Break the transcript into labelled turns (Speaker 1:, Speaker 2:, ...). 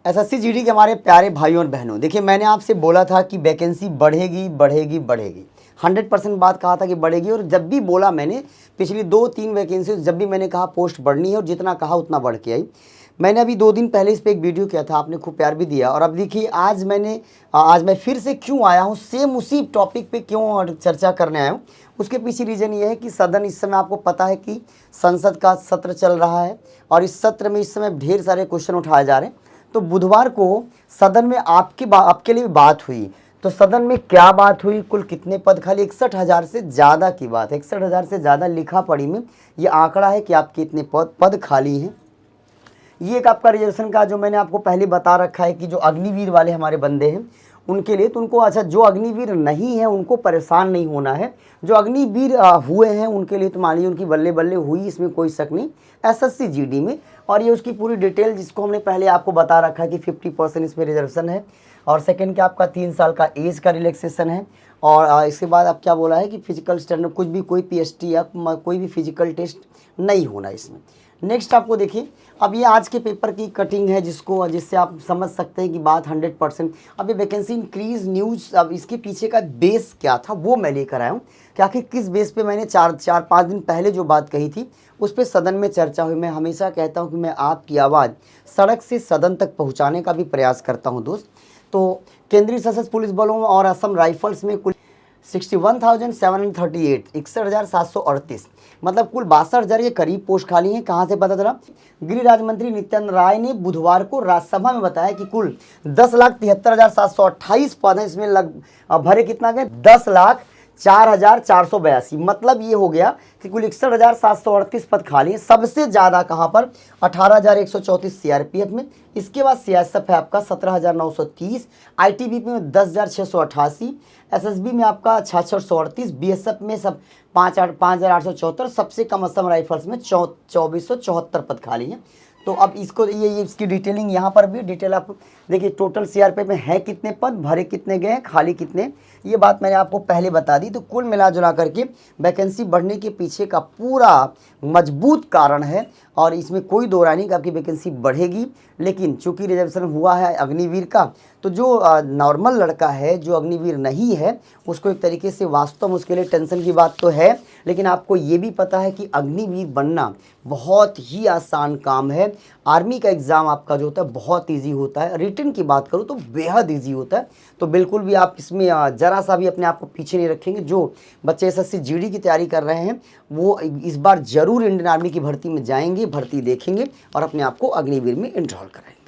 Speaker 1: SSC GD के हमारे प्यारे भाइयों और बहनों, देखिए मैंने आपसे बोला था कि वैकेंसी बढ़ेगी बढ़ेगी बढ़ेगी, 100% बात कहा था कि बढ़ेगी। और जब भी बोला मैंने पिछली 2-3 वैकेंसी, जब भी मैंने कहा पोस्ट बढ़नी है और जितना कहा उतना बढ़ के आई। मैंने अभी 2 दिन पहले इस पर एक वीडियो किया था, आपने खूब प्यार भी दिया। और अब देखिए आज मैं फिर से क्यों आया हूँ, सेम उसी टॉपिक पे क्यों चर्चा करने आया हूँ। उसके पीछे रीज़न ये है कि सदन इस समय आपको पता है कि संसद का सत्र चल रहा है और इस सत्र में इस समय ढेर सारे क्वेश्चन उठाए जा रहे हैं। तो बुधवार को सदन में आपके लिए बात हुई। तो सदन में क्या बात हुई, कुल कितने पद खाली, 61,000 से ज़्यादा की बात है। 61,000 से ज़्यादा लिखा पढ़ी में ये आंकड़ा है कि आपके इतने पद खाली हैं। ये एक आपका रिजर्वेशन का जो मैंने आपको पहले बता रखा है कि जो अग्निवीर वाले हमारे बंदे हैं उनके लिए, तो उनको अच्छा, जो अग्निवीर नहीं है उनको परेशान नहीं होना है। जो अग्निवीर हुए हैं उनके लिए तो मान लीजिए उनकी बल्ले बल्ले हुई, इसमें कोई शक नहीं, एसएससी जीडी में। और ये उसकी पूरी डिटेल जिसको हमने पहले आपको बता रखा है कि 50% इसमें रिजर्वेशन है। और सेकंड क्या आपका 3 साल का एज का रिलैक्सेशन है। और इसके बाद आप क्या बोला है कि फिजिकल स्टैंडर्ड कुछ भी, कोई पीएचटी या कोई भी फिजिकल टेस्ट नहीं होना इसमें। नेक्स्ट आपको देखिए, अब ये आज के पेपर की कटिंग है जिससे आप समझ सकते हैं कि बात 100%। अब ये वैकेंसी इंक्रीज न्यूज़, अब इसके पीछे का बेस क्या था वो मैं लेकर आया हूँ कि आखिर किस बेस पे मैंने 4-5 दिन पहले जो बात कही थी उस पर सदन में चर्चा हुई। मैं हमेशा कहता हूँ कि मैं आपकी आवाज़ सड़क से सदन तक पहुँचाने का भी प्रयास करता हूँ दोस्त। तो केंद्रीय सशस्त्र पुलिस बलों और असम राइफल्स में कुल 61,738, 61,738, मतलब कुल 62,000 के करीब पोस्ट खाली हैं। कहाँ से पता चला? गृह राज्य मंत्री नित्यानंद राय ने बुधवार को राज्यसभा में बताया कि कुल 10,73,728 पद हैं। इसमें भरे कितना गए? 10,04,482। मतलब ये हो गया कि कुल 61,738 पद खाली हैं। सबसे ज़्यादा कहाँ पर? 18,134 सीआरपीएफ में। इसके बाद सीएसएफ है आपका 17,930, आईटीबीपी में 10,688, एसएसबी में आपका 6,638, बीएसएफ में सब 5,874, सबसे कम असम राइफल्स में 2,474 पद खाली हैं। तो अब इसको ये इसकी डिटेलिंग यहाँ पर भी डिटेल आप देखिए, टोटल सीआरपीएफ में है कितने पद, भरे कितने गए, खाली कितने, ये बात मैंने आपको पहले बता दी। तो कुल मिला जुला करके वैकेंसी बढ़ने के पीछे का पूरा मजबूत कारण है और इसमें कोई दो राय नहीं कि आपकी वैकेंसी बढ़ेगी। लेकिन चूंकि रिजर्वेशन हुआ है अग्निवीर का, तो जो नॉर्मल लड़का है जो अग्निवीर नहीं है उसको एक तरीके से वास्तव में उसके लिए टेंशन की बात तो है। लेकिन आपको ये भी पता है कि अग्निवीर बनना बहुत ही आसान काम है। आर्मी का एग्ज़ाम आपका जो होता है बहुत ईजी होता है। रिटन की बात करूँ तो बेहद ईजी होता है। तो बिल्कुल भी आप इसमें ज़रा सा भी अपने आप को पीछे नहीं रखेंगे। जो बच्चे एसएससी जीडी की तैयारी कर रहे हैं वो इस बार ज़रूर इंडियन आर्मी की भर्ती में जाएंगे, भर्ती देखेंगे और अपने आप को अग्निवीर में एनरोल कराएंगे।